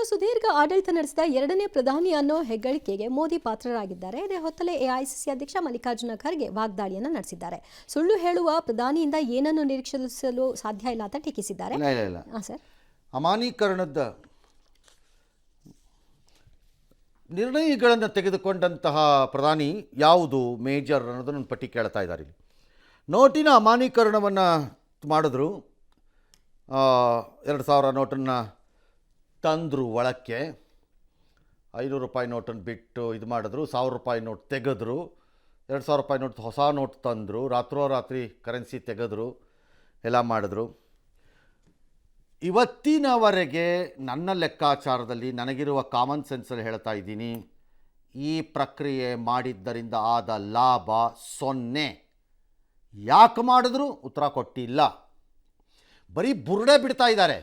ಸುದೀರ್ಘ ಆಡಳಿತ ನಡೆಸಿದ ಎರಡನೇ ಪ್ರಧಾನಿ ಅನ್ನೋ ಹೆಗ್ಗಳಿಕೆಗೆ ಮೋದಿ ಪಾತ್ರರಾಗಿದ್ದಾರೆ. ಇದೇ ಹೊತ್ತಲೇ ಎಐಸಿಸಿ ಅಧ್ಯಕ್ಷ ಮಲ್ಲಿಕಾರ್ಜುನ ಖರ್ಗೆ ವಾಗ್ದಾಳಿಯನ್ನು ನಡೆಸಿದ್ದಾರೆ. ಸುಳ್ಳು ಹೇಳುವ ಪ್ರಧಾನಿಯಿಂದ ಏನನ್ನು ನಿರೀಕ್ಷಿಸಲು ಸಾಧ್ಯ ಇಲ್ಲ ಅಂತ ಟೀಕಿಸಿದ್ದಾರೆ. ಸರ್, ಅಮಾನೀಕರಣದ ನಿರ್ಣಯಗಳನ್ನು ತೆಗೆದುಕೊಂಡಂತಹ ಪ್ರಧಾನಿ ಯಾವುದು ಮೇಜರ್ ಅನ್ನೋದನ್ನು ಪಟ್ಟಿ ಕೇಳ್ತಾ ಇದ್ದಾರೆ. ಇಲ್ಲಿ ನೋಟಿನ ಅಮಾನೀಕರಣವನ್ನು ಮಾಡಿದ್ರು. 2000 ನೋಟನ್ನು ತಂದರು, ಒಳಕ್ಕೆ 500 ರೂಪಾಯಿ ನೋಟನ್ನು ಬಿಟ್ಟು ಇದು ಮಾಡಿದ್ರು. 1000 ರೂಪಾಯಿ ನೋಟ್ ತೆಗೆದ್ರು. 2000 ರೂಪಾಯಿ ನೋಟ್ ಹೊಸ ನೋಟ್ ತಂದರು. ರಾತ್ರೋರಾತ್ರಿ ಕರೆನ್ಸಿ ತೆಗೆದ್ರು, ಎಲ್ಲ ಮಾಡಿದ್ರು. ಇವತ್ತಿನವರೆಗೆ ನನ್ನ ಲೆಕ್ಕಾಚಾರದಲ್ಲಿ ನನಗಿರುವ ಕಾಮನ್ ಸೆನ್ಸಲ್ಲಿ ಹೇಳ್ತಾ ಇದ್ದೀನಿ, ಈ ಪ್ರಕ್ರಿಯೆ ಮಾಡಿದ್ದರಿಂದ ಆದ ಲಾಭ 0. ಯಾಕೆ ಮಾಡಿದ್ರು ಉತ್ತರ ಕೊಟ್ಟಿಲ್ಲ. ಬರೀ ಬುರುಡೆ ಬಿಡ್ತಾ ಇದ್ದಾರೆ.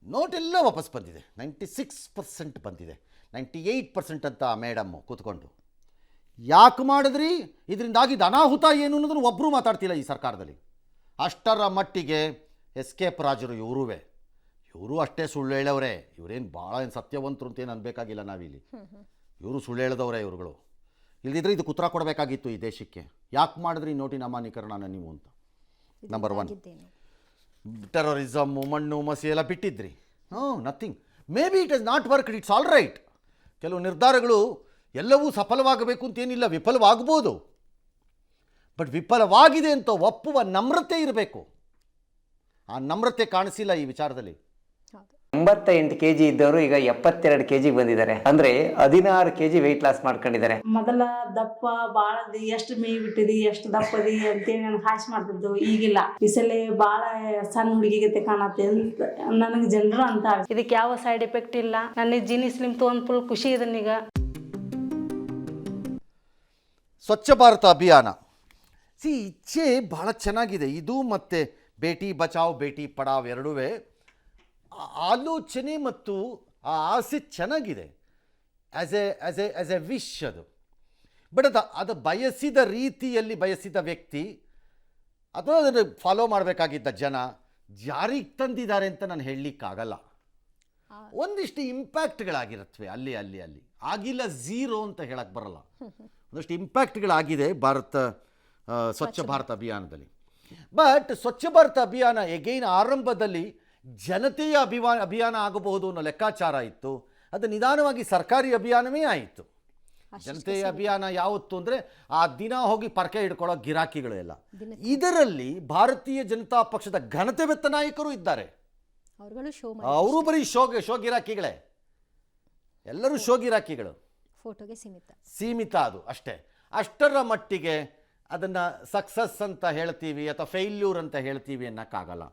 ನೋಟೆಲ್ಲ ವಾಪಸ್ ಬಂದಿದೆ. 96% ಬಂದಿದೆ. 98% ಅಂತ ಮೇಡಮ್ಮು ಕೂತ್ಕೊಂಡು ಯಾಕೆ ಮಾಡಿದ್ರಿ, ಇದರಿಂದಾಗಿದ್ದ ಅನಾಹುತ ಏನು ಅನ್ನೋದನ್ನು ಒಬ್ಬರು ಮಾತಾಡ್ತಿಲ್ಲ ಈ ಸರ್ಕಾರದಲ್ಲಿ. ಅಷ್ಟರ ಮಟ್ಟಿಗೆ ಎಸ್ಕೇಪ್ ರಾಜರು ಇವರು ಅಷ್ಟೇ ಸುಳ್ಳು ಹೇಳೋರೆ. ಇವರೇನು ಭಾಳ ಏನು ಸತ್ಯವಂತರು ಅಂತೇನು ಅನ್ಬೇಕಾಗಿಲ್ಲ ನಾವಿಲ್ಲಿ. ಇವರು ಸುಳ್ಳು ಹೇಳದವ್ರೆ ಇವ್ರುಗಳು. ಇಲ್ದಿದ್ರೆ ಇದಕ್ಕೆ ಉತ್ತರ ಕೊಡಬೇಕಾಗಿತ್ತು ಈ ದೇಶಕ್ಕೆ. ಯಾಕೆ ಮಾಡಿದ್ರಿ ನೋಟಿನ ಅಮಾನೀಕರಣನ ನೀವು ಅಂತ. ನಂಬರ್ 1, ಟೆರರಿಸಮ್ಮು, ಮಣ್ಣು ಮಸಿ ಎಲ್ಲ ಬಿಟ್ಟಿದ್ರಿ. Nothing. May be it is not work, it's all right. ಕೆಲವು ನಿರ್ಧಾರಗಳು ಎಲ್ಲವೂ ಸಫಲವಾಗಬೇಕು ಅಂತೇನಿಲ್ಲ, ವಿಫಲವಾಗ್ಬೋದು. ಬಟ್ ವಿಫಲವಾಗಿದೆ ಅಂತ ಒಪ್ಪುವ ನಮ್ರತೆ ಇರಬೇಕು. ಆ ನಮ್ರತೆ ಕಾಣಿಸಿಲ್ಲ ಈ ವಿಚಾರದಲ್ಲಿ. 88 kg ಇದ್ದವರು ಈಗ 72 kg ಬಂದಿದ್ದಾರೆ. ಅಂದ್ರೆ 16 kg ವೆಯ್ಟ್ ಲಾಸ್ ಮಾಡ್ಕೊಂಡಿದ್ದಾರೆ. ಮೊದಲ ದಪ್ಪ ಬಾಳದಿ, ಎಷ್ಟು ಮೇಯ್ ಬಿಟ್ಟಿದಿ, ಎಷ್ಟು ದಪ್ಪದಿ ಅಂತೇಳಿ ನನಗೆ ಹಾಶ್ ಮಾಡ್ತಿದ್ದು. ಈಗಿಲ್ಲ, ಈ ಸಲ ಬಾಳ ಸಣ್ಣ ಹುಡುಗಿಗೆ ಕಾಣತ್ತೆ ನನಗೆ ಜನರು ಅಂತ. ಇದಕ್ಕೆ ಯಾವ ಸೈಡ್ ಎಫೆಕ್ಟ್ ಇಲ್ಲ. ನನಗೆ ಜೀನಿ ಸ್ಲಿಮ್ ಒಂದು ಫುಲ್ ಖುಷಿ ಇದನ್ನೀಗ. ಸ್ವಚ್ಛ ಭಾರತ ಅಭಿಯಾನ ಇಚ್ಛೆ ಬಹಳ ಚೆನ್ನಾಗಿದೆ. ಇದು ಮತ್ತು ಬೇಟಿ ಬಚಾವ್ ಬೇಟಿ ಪಡಾವ್ ಎರಡೂ ಆಲೋಚನೆ ಮತ್ತು ಆ ಆಸೆ ಚೆನ್ನಾಗಿದೆ. ಆ್ಯಸ್ ಎ ವಿಶ್ ಅದು. ಬಟ್ ಅದು ಬಯಸಿದ ರೀತಿಯಲ್ಲಿ ಬಯಸಿದ ವ್ಯಕ್ತಿ ಅಥವಾ ಅದನ್ನು ಫಾಲೋ ಮಾಡಬೇಕಾಗಿದ್ದ ಜನ ಜಾರಿಗೆ ತಂದಿದ್ದಾರೆ ಅಂತ ನಾನು ಹೇಳಲಿಕ್ಕಾಗಲ್ಲ. ಒಂದಿಷ್ಟು ಇಂಪ್ಯಾಕ್ಟ್ಗಳಾಗಿರುತ್ತವೆ ಅಲ್ಲಿ ಆಗಿಲ್ಲ, ಝೀರೋ ಅಂತ ಹೇಳಕ್ಕೆ ಬರಲ್ಲ. ಒಂದಷ್ಟು ಇಂಪ್ಯಾಕ್ಟ್ಗಳಾಗಿದೆ ಸ್ವಚ್ಛ ಭಾರತ ಅಭಿಯಾನದಲ್ಲಿ. ಬಟ್ ಸ್ವಚ್ಛ ಭಾರತ ಅಭಿಯಾನ ಎಗೈನ್ ಆರಂಭದಲ್ಲಿ ಜನತೆಯ ಅಭಿಯಾನ ಆಗಬಹುದು ಅನ್ನೋ ಲೆಕ್ಕಾಚಾರ ಇತ್ತು. ಅದು ನಿಧಾನವಾಗಿ ಸರ್ಕಾರಿ ಅಭಿಯಾನವೇ ಆಯಿತು. ಜನತೆಯ ಅಭಿಯಾನ ಯಾವತ್ತು ಅಂದರೆ ಆ ದಿನ ಹೋಗಿ ಪರ್ಕೆ ಹಿಡ್ಕೊಳ್ಳೋ ಗಿರಾಕಿಗಳು ಎಲ್ಲ. ಇದರಲ್ಲಿ ಭಾರತೀಯ ಜನತಾ ಪಕ್ಷದ ಘನತೆವೆತ್ತ ನಾಯಕರು ಇದ್ದಾರೆ. ಅವರು ಬರೀ ಶೋ ಗಿರಾಕಿಗಳೇ. ಎಲ್ಲರೂ ಶೋ ಗಿರಾಕಿಗಳು. ಫೋಟೋಗೆ ಸೀಮಿತ ಅದು ಅಷ್ಟೇ. ಅಷ್ಟರ ಮಟ್ಟಿಗೆ ಅದನ್ನು ಸಕ್ಸಸ್ ಅಂತ ಹೇಳ್ತೀವಿ ಅಥವಾ ಫೇಲ್ಯೂರ್ ಅಂತ ಹೇಳ್ತೀವಿ ಅನ್ನೋಕ್ಕಾಗಲ್ಲ.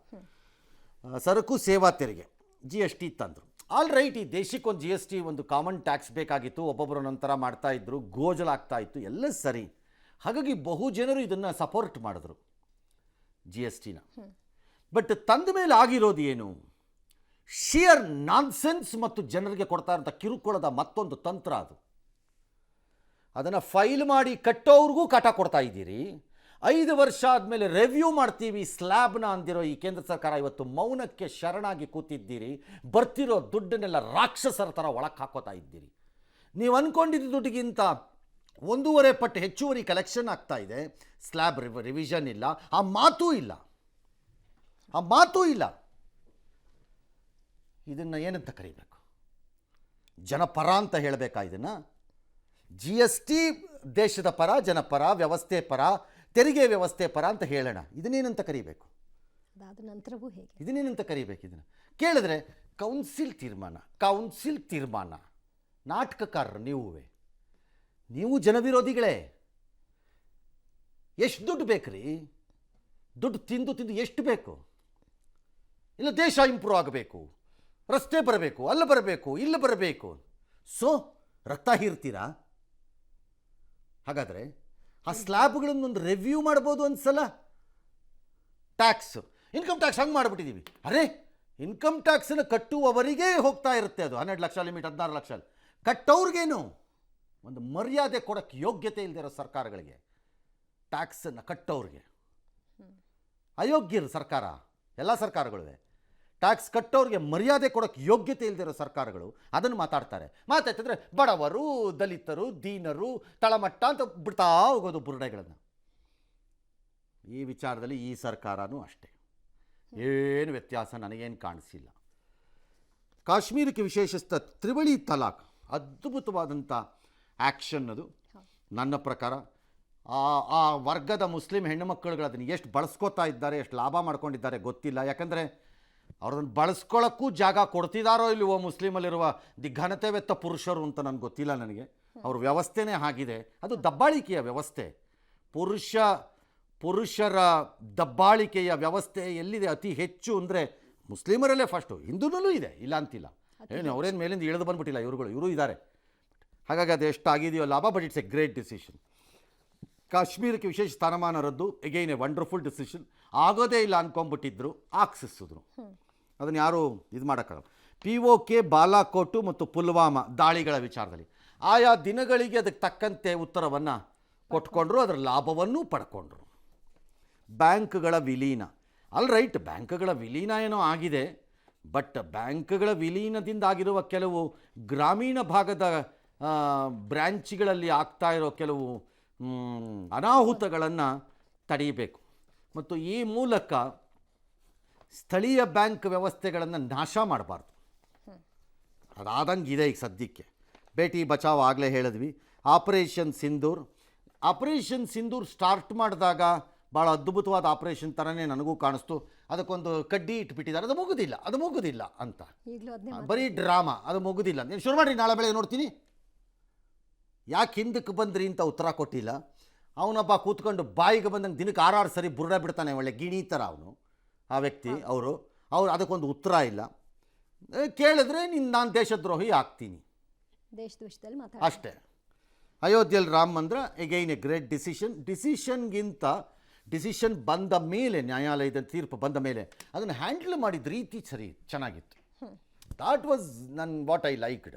ಸರಕು ಸೇವಾ ತೆರಿಗೆ GST ತಂದರು. ಆಲ್ ರೈಟ್, ಈ ದೇಶಕ್ಕೊಂದು GST ಒಂದು ಕಾಮನ್ ಟ್ಯಾಕ್ಸ್ ಬೇಕಾಗಿತ್ತು. ಒಬ್ಬೊಬ್ಬರು ನಂತರ ಮಾಡ್ತಾಯಿದ್ರು, ಗೋಜಲಾಗ್ತಾ ಇತ್ತು, ಎಲ್ಲ ಸರಿ. ಹಾಗಾಗಿ ಬಹು ಜನರು ಇದನ್ನು ಸಪೋರ್ಟ್ ಮಾಡಿದ್ರು GSTನ. ಬಟ್ ತಂದ ಮೇಲೆ ಆಗಿರೋದು ಏನು? ಶಿಯರ್ ನಾನ್ಸೆನ್ಸ್ ಮತ್ತು ಜನರಿಗೆ ಕೊಡ್ತಾ ಇರೋಂಥ ಕಿರುಕುಳದ ಮತ್ತೊಂದು ತಂತ್ರ ಅದು. ಅದನ್ನು ಫೈಲ್ ಮಾಡಿ ಕಟ್ಟೋವ್ರಿಗೂ ಕಾಟ ಕೊಡ್ತಾ ಇದ್ದೀರಿ. 5 ವರ್ಷ ಆದಮೇಲೆ ರಿವ್ಯೂ ಮಾಡ್ತೀವಿ ಸ್ಲ್ಯಾಬ್ನ ಅಂದಿರೋ ಈ ಕೇಂದ್ರ ಸರ್ಕಾರ ಇವತ್ತು ಮೌನಕ್ಕೆ ಶರಣಾಗಿ ಕೂತಿದ್ದೀರಿ. ಬರ್ತಿರೋ ದುಡ್ಡನ್ನೆಲ್ಲ ರಾಕ್ಷಸರ ಥರ ಒಳಕ್ಕೆ ಹಾಕೋತಾ ಇದ್ದೀರಿ. ನೀವು ಅಂದ್ಕೊಂಡಿದ್ದ ದುಡ್ಡಿಗಿಂತ 1.5 ಪಟ್ಟು ಹೆಚ್ಚುವರಿ ಕಲೆಕ್ಷನ್ ಆಗ್ತಾ ಇದೆ. ಸ್ಲ್ಯಾಬ್ ರಿವಿಷನ್ ಇಲ್ಲ, ಆ ಮಾತೂ ಇಲ್ಲ. ಇದನ್ನು ಏನಂತ ಕರಿಬೇಕು? ಜನಪರ ಅಂತ ಹೇಳಬೇಕಾ ಇದನ್ನು? GST ದೇಶದ ಪರ, ಜನಪರ, ವ್ಯವಸ್ಥೆ ಪರ, ತೆರಿಗೆ ವ್ಯವಸ್ಥೆ ಪರ ಅಂತ ಹೇಳೋಣ. ಇದನ್ನೇನಂತ ಕರಿಬೇಕು? ಇದನ್ನೇನಂತ ಕರಿಬೇಕು? ಇದನ್ನು ಕೇಳಿದ್ರೆ ಕೌನ್ಸಿಲ್ ತೀರ್ಮಾನ. ನಾಟಕಕಾರರು ನೀವು ಜನವಿರೋಧಿಗಳೇ. ಎಷ್ಟು ದುಡ್ಡು ಬೇಕ್ರಿ? ದುಡ್ಡು ತಿಂದು ಎಷ್ಟು ಬೇಕು? ಇಲ್ಲ ದೇಶ ಇಂಪ್ರೂವ್ ಆಗಬೇಕು, ರಸ್ತೆ ಬರಬೇಕು, ಅಲ್ಲಿ ಬರಬೇಕು, ಇಲ್ಲಿ ಬರಬೇಕು. ಸೊ ರಕ್ತ ಹೀರ್ತೀರಾ? ಹಾಗಾದರೆ ಆ ಸ್ಲ್ಯಾಬ್ಗಳನ್ನೊಂದು ರಿವ್ಯೂ ಮಾಡ್ಬೋದು ಅನ್ಸಲ್ಲ. ಇನ್ಕಮ್ ಟ್ಯಾಕ್ಸ್ ಹಂಗೆ ಮಾಡಿಬಿಟ್ಟಿದ್ದೀವಿ. ಅರೆ, ಇನ್ಕಮ್ ಟ್ಯಾಕ್ಸನ್ನು ಕಟ್ಟುವವರಿಗೆ ಹೋಗ್ತಾ ಇರುತ್ತೆ ಅದು. 12 ಲಕ್ಷ ಲಿಮಿಟ್, 16 ಲಕ್ಷ. ಕಟ್ಟೋರ್ಗೇನು ಒಂದು ಮರ್ಯಾದೆ ಕೊಡೋಕ್ಕೆ ಯೋಗ್ಯತೆ ಇಲ್ಲದಿರೋ ಸರ್ಕಾರಗಳಿಗೆ, ಟ್ಯಾಕ್ಸನ್ನು ಕಟ್ಟೋರಿಗೆ ಅಯೋಗ್ಯರು ಸರ್ಕಾರ. ಎಲ್ಲ ಸರ್ಕಾರಗಳಿವೆ. ಟ್ಯಾಕ್ಸ್ ಕಟ್ಟೋರಿಗೆ ಮರ್ಯಾದೆ ಕೊಡೋಕ್ಕೆ ಯೋಗ್ಯತೆ ಇಲ್ಲದಿರೋ ಸರ್ಕಾರಗಳು ಅದನ್ನು ಮಾತಾಡ್ತಿದ್ರೆ ಬಡವರು, ದಲಿತರು, ದೀನರು, ತಳಮಟ್ಟ ಅಂತ ಬಿಡ್ತಾ ಹೋಗೋದು ಬುರುಡೆಗಳನ್ನು. ಈ ವಿಚಾರದಲ್ಲಿ ಈ ಸರ್ಕಾರನೂ ಅಷ್ಟೇ, ಏನು ವ್ಯತ್ಯಾಸ ನನಗೇನು ಕಾಣಿಸಿಲ್ಲ. ಕಾಶ್ಮೀರಕ್ಕೆ ವಿಶೇಷಿಸಿದ ತ್ರಿವಳಿ ತಲಾಖ್ ಅದ್ಭುತವಾದಂಥ ಆ್ಯಕ್ಷನ್ ಅದು. ನನ್ನ ಪ್ರಕಾರ ಆ ವರ್ಗದ ಮುಸ್ಲಿಂ ಹೆಣ್ಣುಮಕ್ಕಳುಗಳು ಅದನ್ನು ಎಷ್ಟು ಬಳಸ್ಕೋತಾ ಇದ್ದಾರೆ, ಎಷ್ಟು ಲಾಭ ಮಾಡ್ಕೊಂಡಿದ್ದಾರೆ ಗೊತ್ತಿಲ್ಲ. ಯಾಕಂದರೆ ಅವ್ರನ್ನ ಬಳಸ್ಕೊಳ್ಳೋಕ್ಕೂ ಜಾಗ ಕೊಡ್ತಿದ್ದಾರೋ ಇಲ್ವೋ ಮುಸ್ಲಿಮಲ್ಲಿರುವ ದಿಗ್ಘನತೆವೆತ್ತ ಪುರುಷರು ಅಂತ ನನಗೆ ಗೊತ್ತಿಲ್ಲ. ನನಗೆ ಅವ್ರ ವ್ಯವಸ್ಥೆನೇ ಆಗಿದೆ, ಅದು ದಬ್ಬಾಳಿಕೆಯ ವ್ಯವಸ್ಥೆ. ಪುರುಷರ ದಬ್ಬಾಳಿಕೆಯ ವ್ಯವಸ್ಥೆ ಎಲ್ಲಿದೆ ಅತಿ ಹೆಚ್ಚು ಅಂದರೆ ಮುಸ್ಲಿಮರಲ್ಲೇ ಫಸ್ಟು. ಹಿಂದೂನಲ್ಲೂ ಇದೆ, ಇಲ್ಲ ಅಂತಿಲ್ಲ. ಏನು ಅವರೇನು ಮೇಲಿಂದ ಇಳಿದು ಬಂದ್ಬಿಟ್ಟಿಲ್ಲ, ಇವರು ಇದ್ದಾರೆ. ಹಾಗಾಗಿ ಅದು ಎಷ್ಟಾಗಿದೆಯೋ ಲಾಭ, but it's A great decision. ಕಾಶ್ಮೀರಕ್ಕೆ ವಿಶೇಷ ಸ್ಥಾನಮಾನ ರದ್ದು, ಎಗೈನ್ ಎ ವಂಡರ್ಫುಲ್ ಡಿಸಿಷನ್. ಆಗೋದೇ ಇಲ್ಲ ಅಂದ್ಕೊಂಡ್ಬಿಟ್ಟಿದ್ರು, ಹಾಕ್ಸಿಸಿದ್ರು. ಅದನ್ನು ಯಾರೂ ಇದು ಮಾಡೋಕ್ಕಾಗಲ್ಲ. POK, ಬಾಲಾಕೋಟು ಮತ್ತು ಪುಲ್ವಾಮಾ ದಾಳಿಗಳ ವಿಚಾರದಲ್ಲಿ ಆಯಾ ದಿನಗಳಿಗೆ ಅದಕ್ಕೆ ತಕ್ಕಂತೆ ಉತ್ತರವನ್ನು ಕೊಟ್ಕೊಂಡ್ರು, ಅದರ ಲಾಭವನ್ನೂ ಪಡ್ಕೊಂಡ್ರು. ಬ್ಯಾಂಕ್ಗಳ ವಿಲೀನ, ರೈಟ್, ಬ್ಯಾಂಕ್ಗಳ ವಿಲೀನ ಏನೋ ಆಗಿದೆ, ಬಟ್ ಬ್ಯಾಂಕ್ಗಳ ವಿಲೀನದಿಂದ ಆಗಿರುವ ಕೆಲವು ಗ್ರಾಮೀಣ ಭಾಗದ ಬ್ರ್ಯಾಂಚ್ಗಳಲ್ಲಿ ಆಗ್ತಾ ಇರೋ ಕೆಲವು ಅನಾಹುತಗಳನ್ನು ತಡೆಯಬೇಕು ಮತ್ತು ಈ ಮೂಲಕ ಸ್ಥಳೀಯ ಬ್ಯಾಂಕ್ ವ್ಯವಸ್ಥೆಗಳನ್ನು ನಾಶ ಮಾಡಬಾರ್ದು. ಅದಾದಂಗೆ ಇದೆ ಈಗ ಸದ್ಯಕ್ಕೆ. ಬೇಟಿ ಬಚಾವ್ ಆಗಲೇ ಹೇಳಿದ್ವಿ. ಆಪರೇಷನ್ ಸಿಂಧೂರ್ ಸ್ಟಾರ್ಟ್ ಮಾಡಿದಾಗ ಭಾಳ ಅದ್ಭುತವಾದ ಆಪರೇಷನ್ ಥರನೇ ನನಗೂ ಕಾಣಿಸ್ತು. ಅದಕ್ಕೊಂದು ಕಡ್ಡಿ ಇಟ್ಬಿಟ್ಟಿದ್ದಾರೆ, ಅದು ಮುಗುದಿಲ್ಲ ಅಂತ, ಬರೀ ಡ್ರಾಮಾ, ಅದು ಮುಗುದಿಲ್ಲ. ನೀವು ಶುರು ಮಾಡಿರಿ, ನಾಳೆ ಬೆಳಗ್ಗೆ ನೋಡ್ತೀನಿ. ಯಾಕೆ ಹಿಂದಕ್ಕೆ ಬಂದ್ರಿ ಅಂತ ಉತ್ತರ ಕೊಟ್ಟಿಲ್ಲ. ಅವನೊಬ್ಬ ಕೂತ್ಕೊಂಡು ಬಾಯಿಗೆ ಬಂದಂಗೆ ದಿನಕ್ಕೆ 6 ಸರಿ ಬುರುಡ ಬಿಡ್ತಾನೆ, ಒಳ್ಳೆ ಗಿಣಿ ಥರ ಅವನು, ಆ ವ್ಯಕ್ತಿ. ಅವರು ಅದಕ್ಕೊಂದು ಉತ್ತರ ಇಲ್ಲ. ಕೇಳಿದ್ರೆ ನಾನು ದೇಶದ್ರೋಹಿ ಆಗ್ತೀನಿ ಅಷ್ಟೇ. ಅಯೋಧ್ಯೆಯಲ್ಲಿ ರಾಮ ಮಂದಿರ ಎಗೈನ್ ಎ ಗ್ರೇಟ್ ಡಿಸಿಷನ್ ಬಂದ ಮೇಲೆ, ನ್ಯಾಯಾಲಯದ ತೀರ್ಪು ಬಂದ ಮೇಲೆ ಅದನ್ನು ಹ್ಯಾಂಡಲ್ ಮಾಡಿದ ರೀತಿ ಚೆನ್ನಾಗಿತ್ತು. That was what I liked.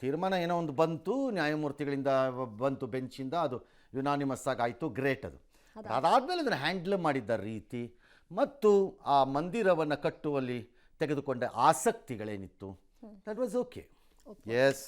ತೀರ್ಮಾನ ಏನೋ ಒಂದು ಬಂತು, ನ್ಯಾಯಮೂರ್ತಿಗಳಿಂದ ಬಂತು, ಬೆಂಚಿಂದ, ಅದು ಯುನಾನಿಮಸ್ ಆಗಾಯಿತು, ಗ್ರೇಟ್. ಅದಾದಮೇಲೆ ಅದನ್ನು ಹ್ಯಾಂಡಲ್ ಮಾಡಿದ್ದ ರೀತಿ ಮತ್ತು ಆ ಮಂದಿರವನ್ನು ಕಟ್ಟುವಲ್ಲಿ ತೆಗೆದುಕೊಂಡ ಆಸಕ್ತಿಗಳೇನಿತ್ತು, ದಟ್ ವಾಸ್ ಓಕೆ. ಎಸ್.